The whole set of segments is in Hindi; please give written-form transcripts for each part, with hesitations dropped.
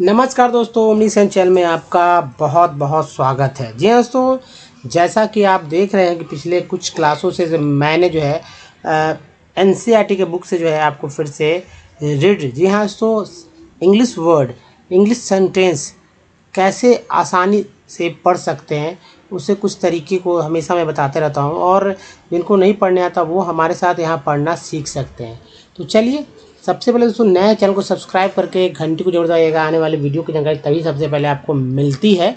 नमस्कार दोस्तों, ओमनीसेंस चैनल में आपका बहुत बहुत स्वागत है। जी हाँ दोस्तों, जैसा कि आप देख रहे हैं कि पिछले कुछ क्लासों से मैंने जो है एनसीईआरटी के बुक से जो है आपको फिर से रीड। जी हाँ दोस्तों, इंग्लिश वर्ड, इंग्लिश सेंटेंस कैसे आसानी से पढ़ सकते हैं, उससे कुछ तरीके को हमेशा मैं बताते रहता हूँ और जिनको नहीं पढ़ने आता वो हमारे साथ यहाँ पढ़ना सीख सकते हैं। तो चलिए, सबसे पहले दोस्तों नए चैनल को सब्सक्राइब करके घंटी को जरूर दबाइएगा, आने वाली वीडियो की जानकारी तभी सबसे पहले आपको मिलती है।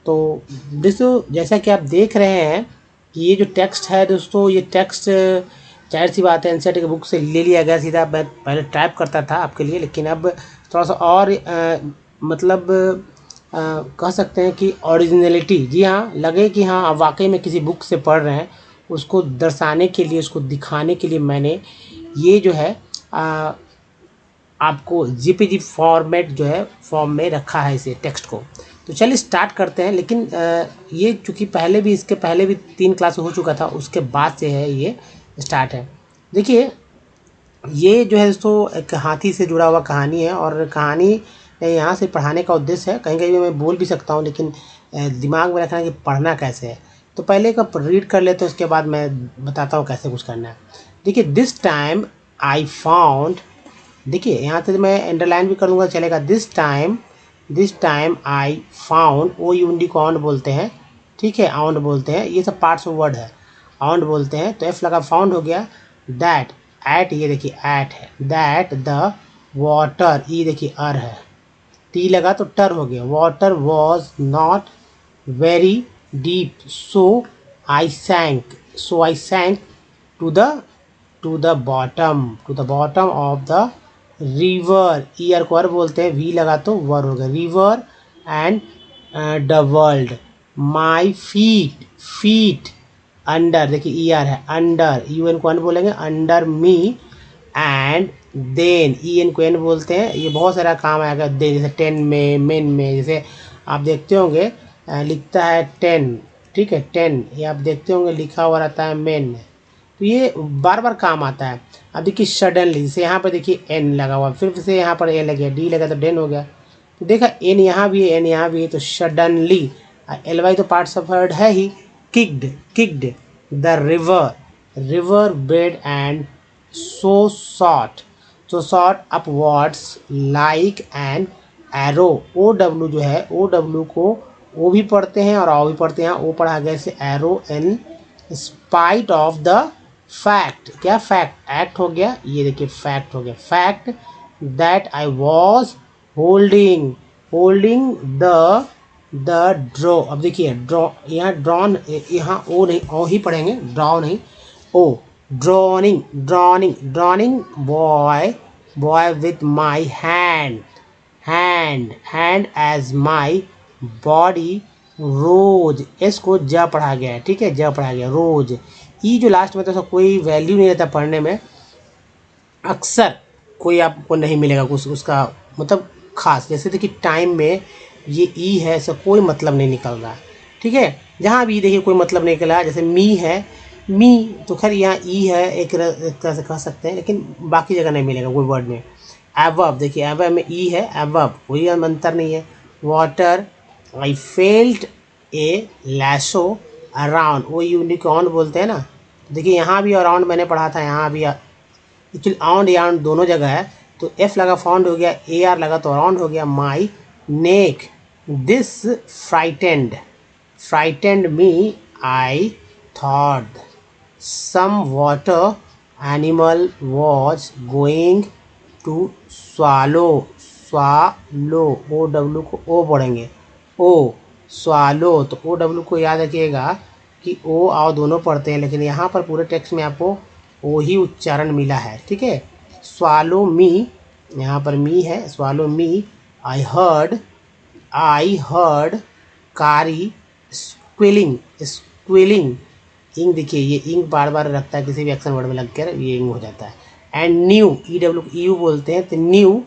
तो दोस्तों, जैसा कि आप देख रहे हैं कि ये जो टेक्स्ट है दोस्तों, ये टेक्स्ट जाहिर सी बात है एनसीईआरटी के बुक से ले लिया गया सीधा। मैं पहले टाइप करता था आपके लिए, लेकिन अब थोड़ा सा और मतलब कह सकते हैं कि ओरिजिनलिटी, जी हाँ, लगे कि हाँ आप वाकई में किसी बुक से पढ़ रहे हैं, उसको दर्शाने के लिए, उसको दिखाने के लिए मैंने ये जो है आपको जेपीजी फॉर्मेट जो है फॉर्म में रखा है इसे टेक्स्ट को। तो चलिए स्टार्ट करते हैं। लेकिन ये चूँकि पहले भी, इसके पहले भी 3 क्लास हो चुका था, उसके बाद से है ये स्टार्ट है। देखिए, ये जो है दोस्तों एक हाथी से जुड़ा हुआ कहानी है, और कहानी यहाँ से पढ़ाने का उद्देश्य है। कहीं कहीं मैं बोल भी सकता हूँ, लेकिन दिमाग में रखना कि पढ़ना कैसे है। तो पहले एक रीड कर लेते हैं, उसके बाद मैं बताता हूँ कैसे कुछ करना है। देखिए, दिस टाइम आई फाउंड, देखिए यहाँ से मैं अंडरलाइन भी कर दूंगा चलेगा। दिस टाइम आई फाउंड, ओ यूनिटी को आउंड बोलते हैं, ठीक है, आउंड बोलते हैं, ये सब पार्ट्स ऑफ वर्ड है, आउंड बोलते हैं। तो एफ लगा, फाउंड हो गया। दैट, एट, ये देखिए एट है, दैट द वाटर, ई देखिए अर है, टी लगा तो टर हो गया, water was not very deep, so I sank to the bottom of the river, year को अर बोलते हैं, वी लगा तो वर हो गया, river and the world, my feet under, देखिए ईयर है, अंडर, यू एन को अन बोलेंगे, under me, and then, E N को एन बोलते हैं। ये बहुत सारा काम आएगा देन, जैसे टेन में, मेन में, जैसे आप देखते होंगे लिखता है 10, ठीक है, 10, ये आप देखते होंगे लिखा हुआ रहता है मेन में। तो ये बार बार काम आता है। अब देखिए सडनली, जैसे यहाँ पर देखिए एन लगा हुआ, फिर से यहाँ पर ए लग गया, डी लगा तो डेन हो गया। तो देखा एन यहाँ भी है, एन यहाँ भी है, तो सडनली, एल वाई तो पार्ट्स ऑफ वर्ड है ही। Kicked the river bed and so shot upwards like an arrow, O W जो है, ओ डब्ल्यू को ओ भी पढ़ते हैं और आओ भी पढ़ते हैं, ओ पढ़ा गया से arrow, in spite of the fact, क्या फैक्ट, एक्ट हो गया, ये देखिए फैक्ट हो गया, fact that I was holding the draw. अब देखिए ड्रॉ, यहाँ ड्रॉन, यहाँ ओ नहीं, ओ ही पढ़ेंगे, ड्रॉ नहीं, O, drowning boy with my hand as my body rose, S को ज पढ़ा गया है, ठीक है, ज पढ़ा गया, रोज, ई जो लास्ट में तो कोई वैल्यू नहीं रहता पढ़ने में, अक्सर कोई आपको नहीं मिलेगा कुछ उसका मतलब खास। जैसे देखिए टाइम में ये ई है, इसका कोई मतलब नहीं निकल रहा है, ठीक है। जहाँ भी देखिए कोई मतलब नहीं निकला, जैसे मी है, मी तो खैर यहाँ ई है, एक तरह से कह सकते हैं, लेकिन बाकी जगह नहीं मिलेगा कोई वर्ड में। एबव, देखिए एबव में ई है, एबव कोई अंतर नहीं है। Water, I felt a lasso around, वो यूनिकॉर्न बोलते हैं ना, देखिए यहाँ भी अराउंड मैंने पढ़ा था, यहाँ भी एक्चुअली आउंड याउंड दोनों जगह है। तो एफ लगा फाउंड हो गया, ए आर लगा तो अराउंड हो गया। My neck, this frightened me, I thought some water animal was going to swallow, O W को ओ पढ़ेंगे, ओ स्वालो, तो ओ डब्ल्यू को याद रखिएगा कि ओ आओ दोनों पढ़ते हैं, लेकिन यहाँ पर पूरे टेक्स्ट में आपको ओ ही उच्चारण मिला है, ठीक है। स्वालो मी, यहाँ पर मी है, स्वालो मी, आई हर्ड कारी स्क्विलिंग, इंग देखिए, ये इंग बार बार रखता है किसी भी एक्शन वर्ड में लग कर, ये इंग हो जाता है। And new, E W you बोलते हैं, तो न्यू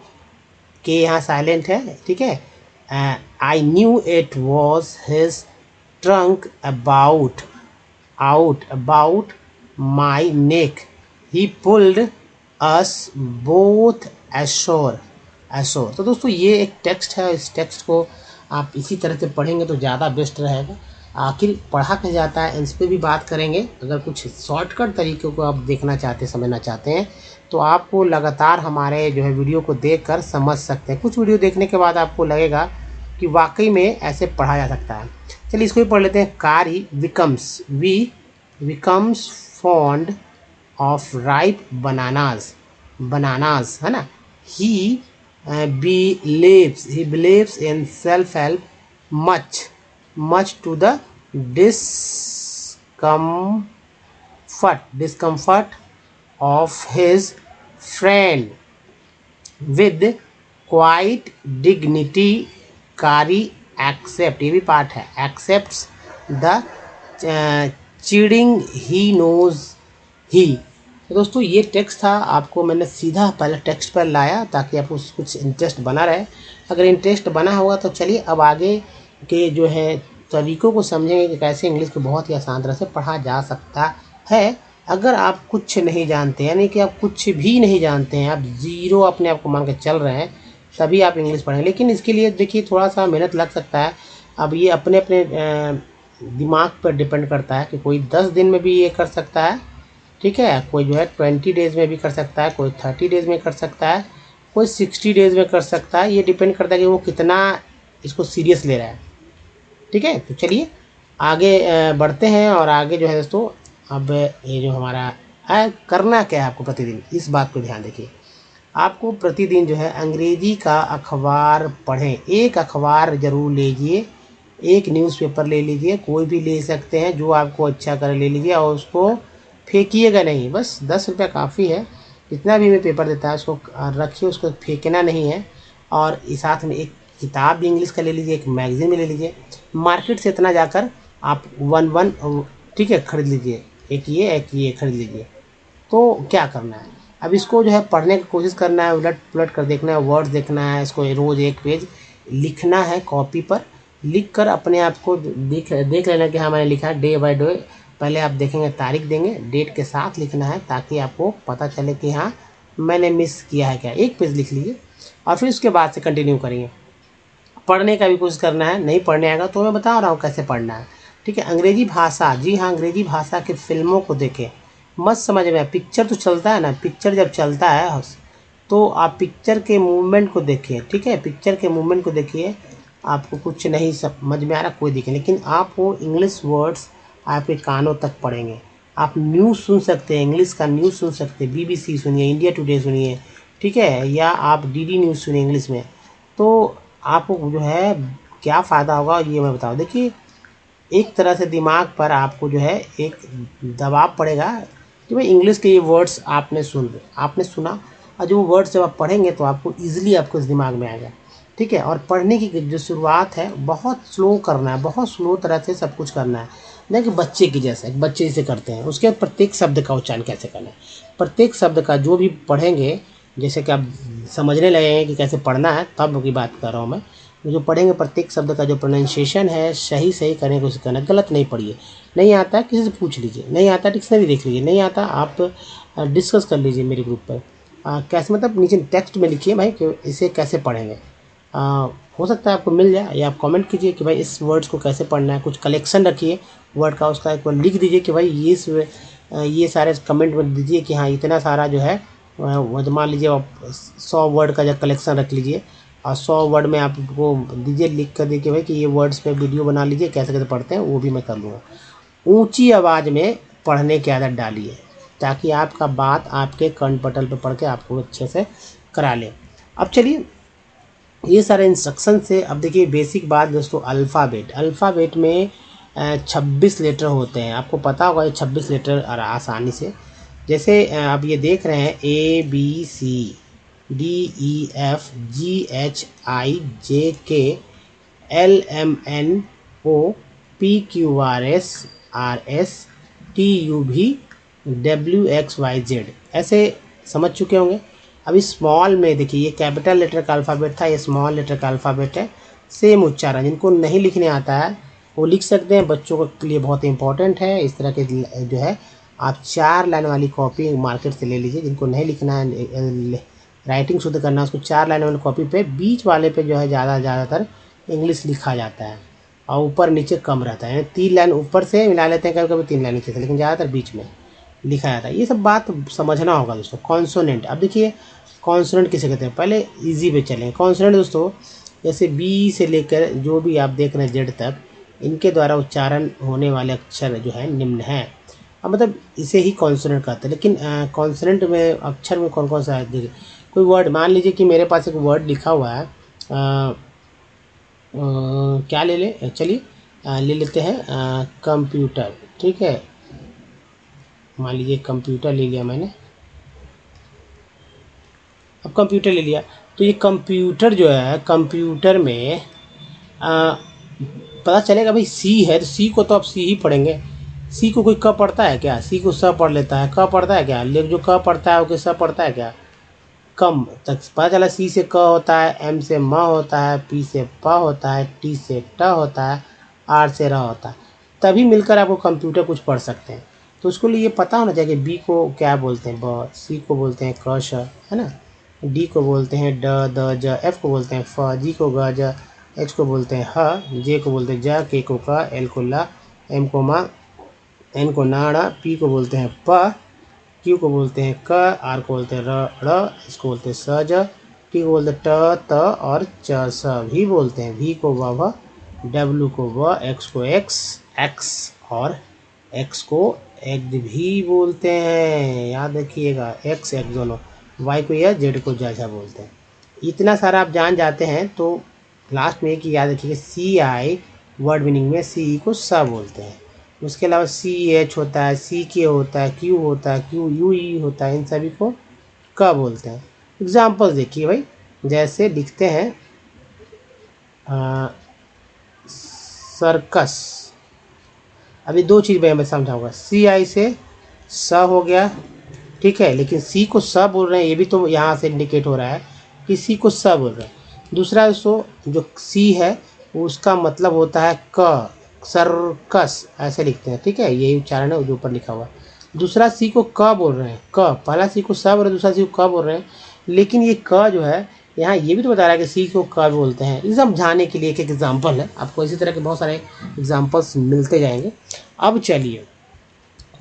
के यहाँ साइलेंट है, ठीक है। I knew it was his trunk about my neck, he pulled us both ashore, एशोर। तो दोस्तों ये एक टेक्स्ट है, इस टेक्स्ट को आप इसी तरह से पढ़ेंगे तो ज़्यादा बेस्ट रहेगा। आखिर पढ़ा कैसे जाता है इस पर भी बात करेंगे। अगर कुछ शॉर्टकट तरीक़ों को आप देखना चाहते हैं, समझना चाहते हैं, तो आपको लगातार हमारे जो है वीडियो को देखकर समझ सकते हैं। कुछ वीडियो देखने के बाद आपको लगेगा कि वाकई में ऐसे पढ़ा जा सकता है। चलिए इसको भी पढ़ लेते हैं। कारी becomes fond of ripe bananas है ना। ही believes in self help much to the discomfort of his friend. With quiet dignity कारी accept, ये भी पार्ट है, accepts the cheating he knows he। तो दोस्तों ये टेक्स्ट था, आपको मैंने सीधा पहले टेक्स्ट पर लाया ताकि आपको कुछ इंटरेस्ट बना रहे। अगर इंटरेस्ट बना होगा तो चलिए अब आगे के जो है तरीक़ों को समझेंगे कि कैसे इंग्लिश को बहुत ही आसान तरह से पढ़ा जा सकता है। अगर आप कुछ नहीं जानते, यानी कि आप कुछ भी नहीं जानते हैं, आप ज़ीरो अपने आप को मान के चल रहे हैं, तभी आप इंग्लिश पढ़ेंगे। लेकिन इसके लिए देखिए थोड़ा सा मेहनत लग सकता है। अब ये अपने अपने दिमाग पर डिपेंड करता है कि कोई 10 दिन में भी ये कर सकता है, ठीक है, कोई जो है 20 डेज़ में भी कर सकता है, कोई 30 डेज़ में कर सकता है, कोई 60 डेज़ में कर सकता है। ये डिपेंड करता है कि वो कितना इसको सीरियस ले रहा है, ठीक है। तो चलिए आगे बढ़ते हैं और आगे जो है दोस्तों अब ये जो हमारा है करना क्या है आपको प्रतिदिन, इस बात को ध्यान देखिए। आपको प्रतिदिन जो है अंग्रेजी का अखबार पढ़ें। एक अखबार ज़रूर लीजिए, एक न्यूज़पेपर ले लीजिए, कोई भी ले सकते हैं, जो आपको अच्छा करे ले लीजिए और उसको फेंकिएगा नहीं। बस 10 रुपये काफ़ी है, जितना भी मैं पेपर देता है उसको रखिए, उसको फेंकना नहीं है। और इस साथ में एक किताब भी इंग्लिश का ले लीजिए, एक मैगज़ीन भी ले लीजिए। मार्केट से इतना जाकर आप वन ठीक है खरीद लीजिए, एक ये खरीद लीजिए। तो क्या करना है, अब इसको जो है पढ़ने की कोशिश करना है, उलट पुलट कर देखना है, वर्ड्स देखना है, इसको रोज़ एक पेज लिखना है, कॉपी पर लिख कर अपने आप को देख लेना कि हाँ मैंने लिखा है। डे बाय डे पहले आप देखेंगे, तारीख देंगे, डेट के साथ लिखना है ताकि आपको पता चले कि हाँ मैंने मिस किया है क्या। एक पेज लिख लीजिए और फिर उसके बाद से कंटिन्यू करेंगे। पढ़ने का भी कोशिश करना है, नहीं पढ़ने आएगा तो मैं बता रहा हूँ कैसे पढ़ना है, ठीक है। अंग्रेजी भाषा, जी हाँ, अंग्रेजी भाषा की फिल्मों को देखें, मत समझ में। पिक्चर तो चलता है ना, पिक्चर जब चलता है तो आप पिक्चर के मूवमेंट को देखिए, ठीक है, पिक्चर के मूवमेंट को देखिए। आपको कुछ नहीं समझ में आ रहा कोई देखें, लेकिन आप वो इंग्लिश वर्ड्स आपके कानों तक पड़ेंगे। आप न्यूज़ सुन सकते हैं, इंग्लिश का न्यूज़ सुन सकते हैं, BBC सुनिए, इंडिया टुडे सुनिए, ठीक है, या आप DD न्यूज़ सुनिए इंग्लिश में। तो आपको जो है क्या फ़ायदा होगा ये मैं बताऊँ। देखिए एक तरह से दिमाग पर आपको जो है एक दबाव पड़ेगा कि भाई इंग्लिश के ये वर्ड्स आपने सुना, और जो वर्ड्स जब आप पढ़ेंगे तो आपको ईजिली आपको इस दिमाग में आएगा, ठीक है। और पढ़ने की जो शुरुआत है बहुत स्लो करना है, बहुत स्लो तरह से सब कुछ करना है, नहीं कि बच्चे की जैसे बच्चे जैसे करते हैं। उसके प्रत्येक शब्द का उच्चारण कैसे करना है, प्रत्येक शब्द का जो भी पढ़ेंगे, जैसे कि आप समझने लगेंगे कि कैसे पढ़ना है, तब की बात कर रहा हूँ मैं। जो पढ़ेंगे प्रत्येक शब्द का जो प्रोनाउंसिएशन है सही करने की कोशिश करना, गलत नहीं पढ़िए। नहीं आता किसी से पूछ लीजिए, नहीं आता डिक्शनरी देख लीजिए, नहीं आता आप डिस्कस कर लीजिए मेरे ग्रुप पर। कैसे मतलब नीचे टेक्स्ट में लिखिए भाई कि इसे कैसे पढ़ेंगे। हो सकता है आपको मिल जाए, या आप कमेंट कीजिए कि भाई इस वर्ड्स को कैसे पढ़ना है। कुछ कलेक्शन रखिए वर्ड का, उसका एक बार लिख दीजिए कि भाई ये सारे कमेंट में दीजिए कि हाँ इतना सारा जो है मान लीजिए आप 100 वर्ड का जब कलेक्शन रख लीजिए और 100 वर्ड में आपको दीजिए, लिख कर देखिए भाई कि ये वर्ड्स पे वीडियो बना लीजिए कैसे कैसे पढ़ते हैं, वो भी मैं कर लूँगा। ऊंची आवाज़ में पढ़ने की आदत डालिए ताकि आपका बात आपके कर्णपटल पे पढ़ के आपको अच्छे से करा ले। अब चलिए ये सारे इंस्ट्रक्शन से अब देखिए बेसिक बात दोस्तों, अल्फ़ाबेट में 26 लेटर होते हैं। आपको पता होगा ये 26 लेटर आसानी से, जैसे आप ये देख रहे हैं ABCDEFGHIJKLMNOPQRSRSTUVWXYZ, ऐसे समझ चुके होंगे। अभी स्मॉल में देखिए ये कैपिटल लेटर का अल्फ़ाबेट था, ये स्मॉल लेटर का अल्फ़ाबेट है। सेम उच्चारण, जिनको नहीं लिखने आता है वो लिख सकते हैं, बच्चों के लिए बहुत इंपॉर्टेंट है। इस तरह के जो है आप 4 लाइन वाली कॉपी मार्केट से ले लीजिए। जिनको नहीं लिखना है राइटिंग शुद्ध करना, उसको 4 लाइन वाले कॉपी पे बीच वाले पे जो है ज़्यादातर इंग्लिश लिखा जाता है और ऊपर नीचे कम रहता है। 3 लाइन ऊपर से मिला लेते हैं कभी कभी, 3 लाइन नीचे से, लेकिन ज़्यादातर बीच में लिखा जाता है। ये सब बात समझना होगा दोस्तों। कॉन्सोनेंट, अब देखिए कॉन्सोनेंट किसे कहते हैं, पहले इजी पे चलें। कॉन्सोनेंट दोस्तों जैसे बी से लेकर जो भी आप देख रहे हैं जेड तक, इनके द्वारा उच्चारण होने वाले अक्षर जो है निम्न हैं। अब मतलब इसे ही कॉन्सोनेंट कहते हैं। लेकिन कॉन्सोनेंट में अक्षर में कौन कौन सा है, देखिए कोई वर्ड मान लीजिए कि मेरे पास एक वर्ड लिखा हुआ है, क्या ले लें, चलिए ले लेते हैं कंप्यूटर, ठीक है। मान लीजिए कंप्यूटर ले लिया मैंने, अब कंप्यूटर ले लिया तो ये कंप्यूटर जो है, कंप्यूटर में पता चलेगा भाई सी है तो सी को तो आप सी ही पढ़ेंगे। सी को कोई क पढ़ता है क्या, सी को स पढ़ लेता है, क पढ़ता है क्या, लेकिन जो क पढ़ता है वो स पढ़ता है क्या, कम तक पता चला। सी से क होता है, एम से म होता है, पी से प होता है, टी से ट होता है, आर से र होता है, तभी मिलकर आपको कंप्यूटर कुछ पढ़ सकते हैं। तो उसको लिए ये पता होना चाहिए कि बी को क्या बोलते हैं, ब, सी को बोलते हैं क श, है ना, डी को बोलते हैं ड द ज, एफ को बोलते हैं फ, जी को ग ज, एच को बोलते हैं ह, जे को बोलते हैं ज, के को क, एल को ला, एम को मा, एन को नाड़ा, पी को बोलते हैं प, क्यू को बोलते हैं क, आर को बोलते हैं र, इसको बोलते हैं स ज, टी को बोलते हैं ट त और च स भी बोलते हैं, वी को व भ, डब्ल्यू को व, एक्स को एक्स एक्स और एक्स को एग्ज भी बोलते हैं, याद रखिएगा एक्स एक्स दोनों, वाई को या जेड को जा बोलते हैं। इतना सारा आप जान जाते हैं तो लास्ट में एक ही याद रखिएगा, सी आई वर्ड मीनिंग में सी को स बोलते हैं। उसके अलावा सी एच होता है, सी के होता है, क्यू होता है, क्यू यू ई होता है, इन सभी को क बोलते हैं। एग्जाम्पल्स देखिए भाई, जैसे लिखते हैं सर्कस। अभी 2 चीज़ मैं समझाऊंगा, सी आई से स हो गया, ठीक है, लेकिन सी को स बोल रहे हैं, ये भी तो यहाँ से इंडिकेट हो रहा है कि सी को स बोल रहे हैं। दूसरा दोस्तों जो सी है उसका मतलब होता है क, सर्कस ऐसे लिखते हैं, ठीक है, यही उच्चारण है जो ऊपर लिखा हुआ। दूसरा सी को क बोल रहे हैं, क, पहला सी को स बोल रहे हैं, दूसरा सी को क बोल रहे हैं, लेकिन ये क जो है यहाँ ये भी तो बता रहा है कि सी को क बोलते हैं। ये समझाने के लिए एक एग्जाम्पल है, आपको इसी तरह के बहुत सारे एग्जाम्पल्स मिलते जाएंगे। अब चलिए,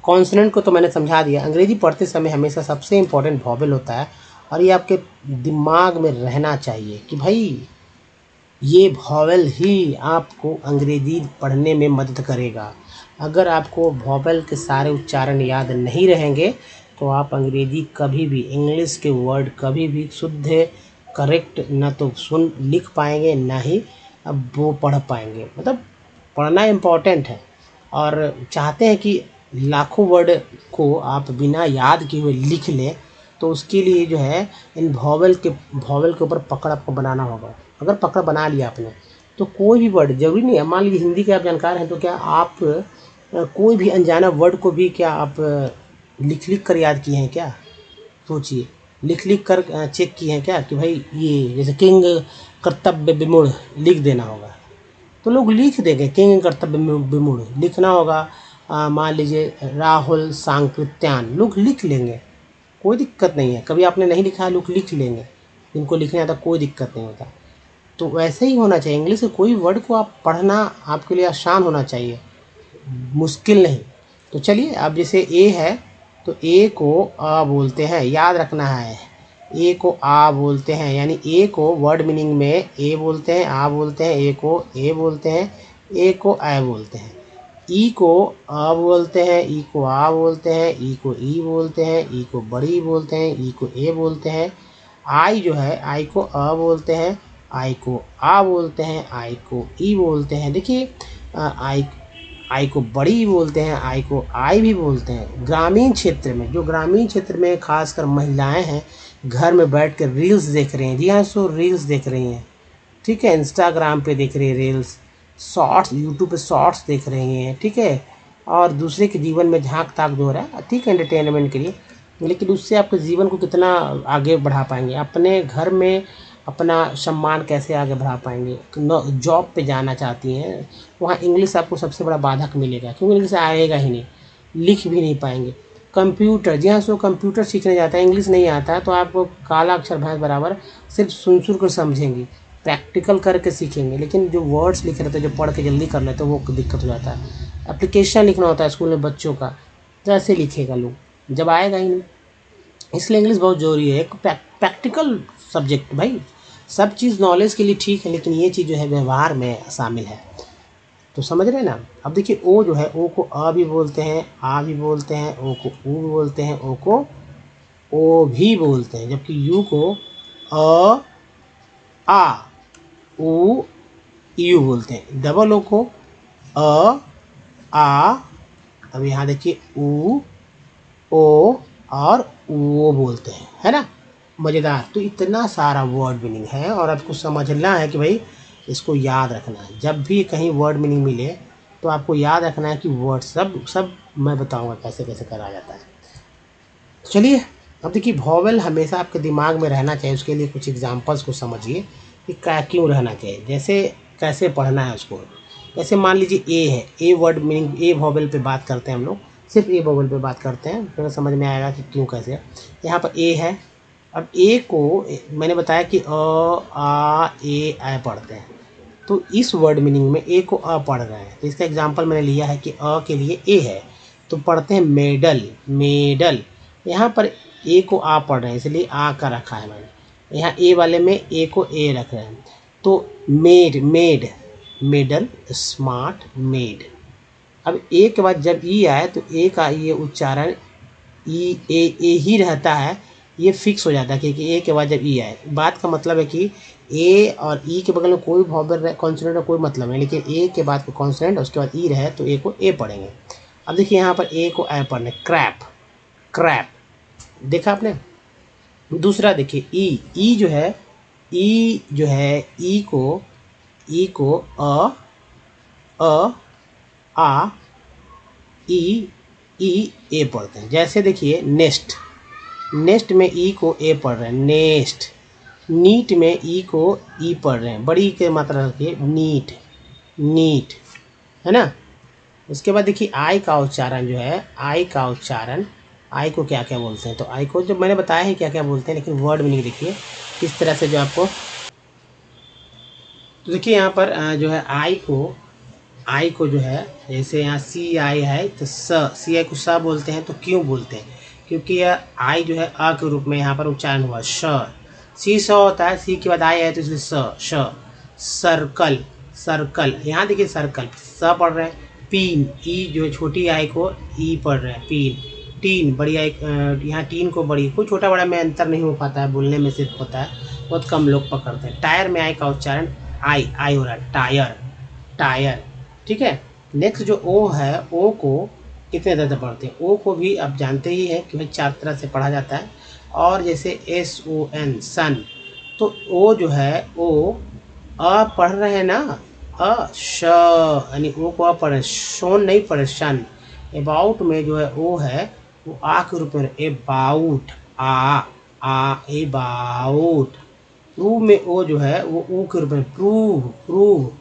कॉन्सोनेंट को तो मैंने समझा दिया। अंग्रेजी पढ़ते समय हमेशा सबसे इम्पोर्टेंट वॉवेल होता है और ये आपके दिमाग में रहना चाहिए कि भाई ये वॉवेल ही आपको अंग्रेजी पढ़ने में मदद करेगा। अगर आपको वॉवेल के सारे उच्चारण याद नहीं रहेंगे तो आप अंग्रेजी कभी भी, इंग्लिश के वर्ड कभी भी शुद्ध करेक्ट ना तो सुन लिख पाएंगे ना ही अब वो पढ़ पाएंगे। मतलब पढ़ना इम्पोर्टेंट है और चाहते हैं कि लाखों वर्ड को आप बिना याद किए हुए लिख लें, तो उसके लिए जो है इन वॉवेल के ऊपर पकड़ आपको बनाना होगा। अगर पकड़ बना लिया आपने तो कोई भी वर्ड, जरूरी नहीं है, मान लीजिए हिंदी के आप जानकार हैं तो क्या आप कोई भी अनजाना वर्ड को भी क्या आप लिख लिख कर याद किए हैं क्या, सोचिए, लिख लिख कर चेक किए हैं क्या कि भाई ये जैसे किंग कर्तव्य विमूढ़ लिख देना होगा तो लोग लिख देंगे, किंग कर्तव्य विमूढ़ लिखना होगा। मान लीजिए राहुल सांकृत्यान, लोग लिख लेंगे, कोई दिक्कत नहीं है। कभी आपने नहीं लिखा है, लोग लिख लेंगे, इनको लिखने आता कोई दिक्कत नहीं होता। तो वैसे ही होना चाहिए, इंग्लिश के कोई वर्ड को आप पढ़ना आपके लिए आसान होना चाहिए, मुश्किल नहीं। तो चलिए, अब जैसे ए है तो ए को आ बोलते हैं, याद रखना है, ए को आ बोलते हैं, यानी ए को वर्ड मीनिंग में ए बोलते हैं, आ बोलते हैं, ए को ए बोलते हैं, ए को ए बोलते हैं। ई को आ बोलते हैं, ई को आ बोलते हैं, ई को ई बोलते हैं, ई को बड़ी बोलते हैं, ई को ए बोलते हैं। आई जो है, आई को अ बोलते हैं, आई को आ बोलते हैं, आई को ई बोलते हैं। देखिए आई को बड़ी बोलते हैं, आई को आई भी बोलते हैं। ग्रामीण क्षेत्र में, जो ग्रामीण क्षेत्र में खासकर महिलाएं हैं, घर में बैठ कर रील्स देख रही हैं, जी हाँ, सो रील्स देख रही हैं, ठीक है, इंस्टाग्राम पे देख रही है रील्स, शॉर्ट्स यूट्यूब पे शॉर्ट्स देख रही हैं, ठीक है, और दूसरे के जीवन में झांक ताक जो हो रहा है, ठीक है, एंटरटेनमेंट के लिए, लेकिन उससे आपके जीवन को कितना आगे बढ़ा पाएंगे, अपने घर में अपना सम्मान कैसे आगे बढ़ा पाएंगे। जॉब पे जाना चाहती हैं, वहाँ इंग्लिश आपको सबसे बड़ा बाधक मिलेगा, क्योंकि इंग्लिश आएगा ही नहीं, लिख भी नहीं पाएंगे। कंप्यूटर, जी हाँ, सो कंप्यूटर सीखने जाता है, इंग्लिश नहीं आता है तो आपको काला अक्षर भैंस बराबर सिर्फ सुन कर समझेंगे, प्रैक्टिकल करके सीखेंगे। लेकिन जो वर्ड्स लिख रहे थे, जो पढ़ के जल्दी कर लेते वो दिक्कत हो जाता है। एप्लीकेशन लिखना होता है स्कूल में बच्चों का, तो ऐसे लिखेगा लोग, जब आएगा ही नहीं। इसलिए इंग्लिश बहुत ज़रूरी है, एक प्रैक्टिकल सब्जेक्ट भाई। सब चीज़ नॉलेज के लिए ठीक है, लेकिन ये चीज़ जो है व्यवहार में शामिल है। तो समझ रहे हैं ना। अब देखिए ओ जो है, ओ को अ भी बोलते हैं, आ भी बोलते हैं, ओ को ऊ भी बोलते हैं, ओ को ओ भी बोलते हैं, जबकि यू को अ आ ऊ यू बोलते हैं। डबल ओ को अ आ, अब यहाँ देखिए ऊ ओ और वो बोलते हैं, है ना। मज़ेदार। तो इतना सारा वर्ड मीनिंग है और आपको समझना है कि भाई इसको याद रखना है। जब भी कहीं वर्ड मीनिंग मिले तो आपको याद रखना है कि वर्ड सब मैं बताऊंगा कैसे कैसे करा जाता है। तो चलिए, अब देखिए वॉवेल हमेशा आपके दिमाग में रहना चाहिए, उसके लिए कुछ एग्जांपल्स को समझिए कि क्या क्यों रहना चाहिए, जैसे कैसे पढ़ना है उसको। जैसे मान लीजिए ए है, a word meaning, A vowel पे बात करते हैं हम लोग, सिर्फ ए वॉवेल पे बात करते हैं, फिर समझ में आएगा कि क्यों कैसे। यहाँ पर ए है, अब ए को मैंने बताया कि अ आ ए पढ़ते हैं, तो इस वर्ड मीनिंग में ए को अ पढ़ रहे हैं, तो इसका एग्जांपल मैंने लिया है कि अ के लिए ए है, तो पढ़ते हैं मेडल, मेडल। यहाँ पर ए को आ पढ़ रहे हैं, इसलिए आ का रखा है मैंने। यहाँ ए वाले में ए को ए रख रहे हैं, तो made, made, medal, smart, made. अब ए के बाद जब ई आए तो ए का ये उच्चारण ई ए ही रहता है, ये फिक्स हो जाता है, क्योंकि ए के बाद जब ई आए। बात का मतलब है कि ए और ई के बगल में कोई वॉवेल कॉन्सोनेंट का कोई मतलब नहीं, लेकिन ए के बाद कोई कॉन्सोनेंट उसके बाद ई रहे तो ए को ए पढ़ेंगे। अब देखिए यहाँ पर ए को ए पढ़ने, क्रैप, क्रैप, देखा आपने। दूसरा देखिए ई जो है, ई जो है, ई को अ आ ई ए पढ़ते हैं। जैसे देखिए नेस्ट, नेस्ट में ई को ए पढ़ रहे हैं, नेस्ट। नीट में ई को ई पढ़ रहे हैं, बड़ी के मात्रा रखिए, नीट, नीट, है ना। उसके बाद देखिए आई का उच्चारण जो है, आई का उच्चारण, आई को क्या क्या बोलते हैं, तो आई को जब मैंने बताया है क्या क्या बोलते हैं, लेकिन वर्ड मीनिंग देखिए किस तरह से जो आपको। तो देखिए यहाँ पर जो है आई को जो है, जैसे यहाँ सी आई है तो सी आई को स बोलते हैं, तो क्यों बोलते हैं, क्योंकि यह आई जो है अ के रूप में यहाँ पर उच्चारण हुआ, श। सी स होता है, सी के बाद आई है तो इसलिए श। सर्कल, सर्कल, यहाँ देखिए सर्कल, स पढ़ रहे हैं। पीन, ई जो है छोटी आई को ई पढ़ रहे हैं, पीन। टीन, बड़ी आई, यहाँ टीन को बड़ी, कोई छोटा बड़ा में अंतर नहीं हो पाता है, बोलने में सिर्फ होता है, बहुत कम लोग पकड़ते हैं। टायर में आई का उच्चारण आई हो रहा है, टायर, टायर, ठीक है। नेक्स्ट जो ओ है, ओ को कितने तरह से पढ़ते हैं, ओ को भी आप जानते ही हैं कि भाई 4 तरह से पढ़ा जाता है। और जैसे SON, सन, तो ओ जो है, ओ अ पढ़ रहे हैं ना, श, यानी ओ को अ पढ़ रहे हैं, शोन नहीं पढ़े, शन। अबाउट में जो है ओ है, वो आ के रूप में, अबाउट, आ अबाउट। प्रूव में ओ जो है वो ऊ के रूप में, प्रूव, प्रूव,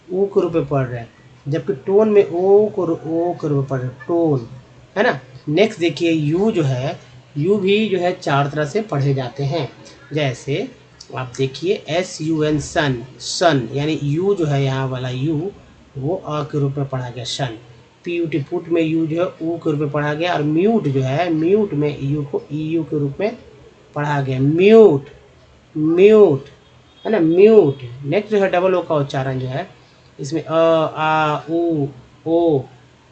ऊ के रूप में पढ़ रहे हैं, जबकि टोन में ओ के रूप में पढ़ रहे हैं, टोन, है ना। नेक्स्ट देखिए यू जो है, यू भी जो है 4 तरह से पढ़े जाते हैं। जैसे आप देखिए SUN, सन, सन, यानी यू जो है, यहाँ वाला यू वो अ के रूप में पढ़ा गया, सन। PUT, पुट में यू जो है ऊ के रूप में पढ़ा गया। और म्यूट जो है, म्यूट में यू को EU के रूप में पढ़ा गया, म्यूट, म्यूट, है ना, म्यूट। नेक्स्ट जो है डबल ओ का उच्चारण जो है, इसमें अ आ ऊ ओ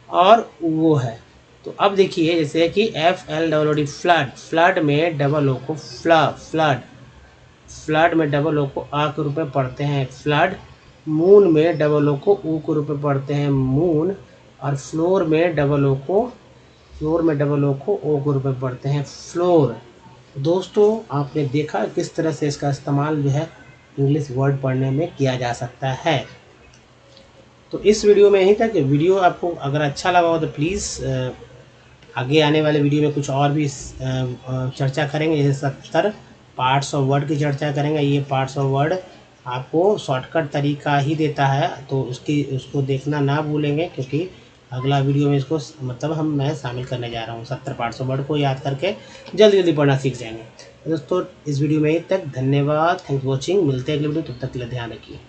और वो है। तो अब देखिए जैसे कि FLOOD, फ्लड, फ्लड में डबल ओ को फ्लड, फ्लड में डबल ओ को आ के रूप में पढ़ते हैं, फ्लड। मून में डबल ओ को ऊ के रूप में पढ़ते हैं, मून। और फ्लोर में डबल ओ को ओ के रूप में पढ़ते हैं, फ्लोर। दोस्तों आपने देखा किस तरह से इसका इस्तेमाल जो है इंग्लिश वर्ड पढ़ने में किया जा सकता है। तो इस वीडियो में यहीं तक। वीडियो आपको अगर अच्छा लगा हो तो प्लीज़ आगे आने वाले वीडियो में कुछ और भी चर्चा करेंगे, जैसे 70 पार्ट्स ऑफ वर्ड की चर्चा करेंगे। ये पार्ट्स ऑफ वर्ड आपको शॉर्टकट तरीका ही देता है, तो उसको देखना ना भूलेंगे, क्योंकि अगला वीडियो में इसको मतलब मैं शामिल करने जा रहा हूँ। 70-500 वर्ड को याद करके जल्दी जल्दी पढ़ना सीख जाएंगे। दोस्तों इस वीडियो में तक धन्यवाद, थैंक्स वॉचिंग। मिलते हैं अगले वीडियो, तब तक के लिए ध्यान रखिए।